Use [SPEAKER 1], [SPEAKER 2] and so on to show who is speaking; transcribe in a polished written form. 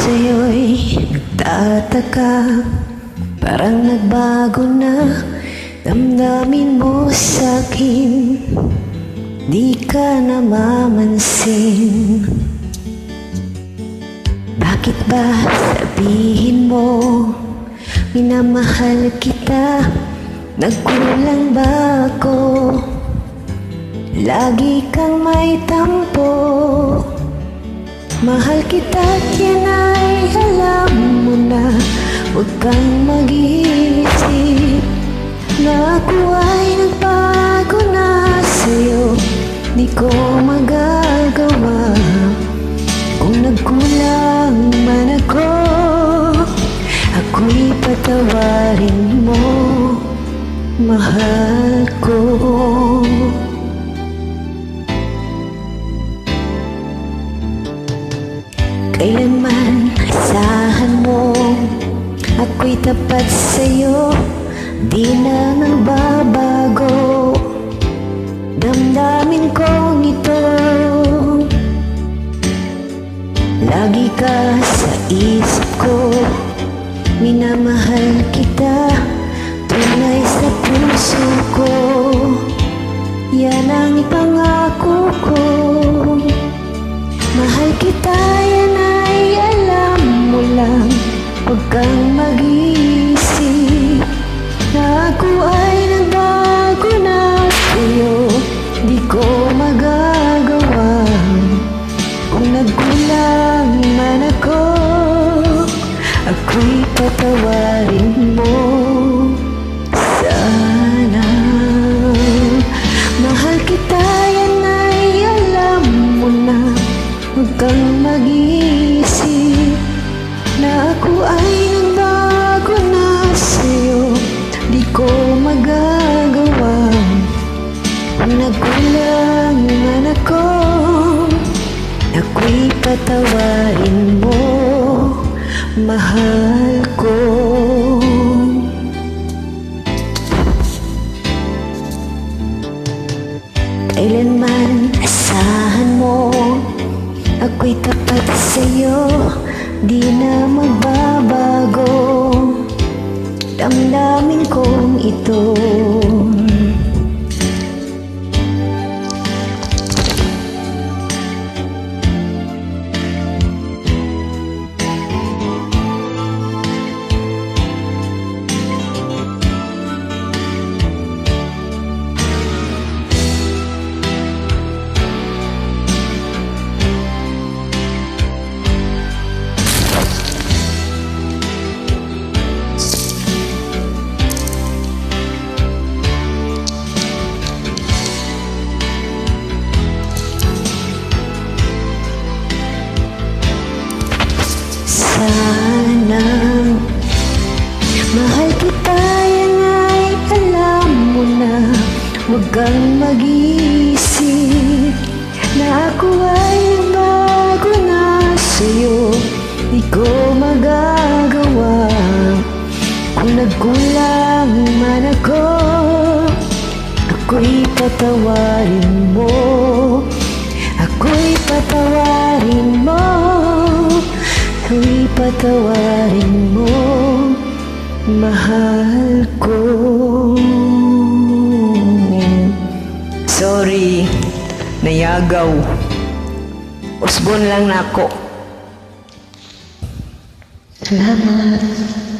[SPEAKER 1] sa'yo'y nagtataka, parang nagbago na damdamin mo sa'kin. Di ka namamansin. Bakit ba sabihin mo minamahal kita? Nagkulang ba ako? Lagi kang may tampo. Mahal kita't yan ay alam mo na. Huwag kang mag-iisip na ako ay nagbago na sa'yo. Di ko magagawa. Kung nagkulang man ako, ako'y patawarin mo, mahal ko. Kailanman asahan mo, ako'y tapat sa'yo, di na magbabago damdamin kong ito. Lagi ka sa isip ko, minamahal kita, tunay sa puso ko. Yan ang ipangako ko. Mahal kita, yan ay alam mo lang. Huwag kang mag-iisip na ako ay nagbago na sa'yo. Di ko magagawa. Kung nagkulang man ako, ako'y patawarin mo sana. Mahal kita, yan ay alam mo na. Huwag kang mag-iisip na ako ay nagbago na sa'yo. Di ko magagawa. Kung nagkulang man ako, ako'y patawarin mo, mahal ko. Kailanman asahan mo, ako'y tapat sa'yo, di na magbabago damdamin kong ito. Sana mahal kita, yan ay alam mo na. Huwag kang mag-iisip na ako ay nagbago na sa'yo. Di ko magagawa. Kung nagkulang man ako, ako'y patawarin mo. Ako'y patawarin mo. Ako'y patawarin mo, mahal ko.
[SPEAKER 2] Sorry, nayagaw. Usbon lang nako.
[SPEAKER 1] Salamat.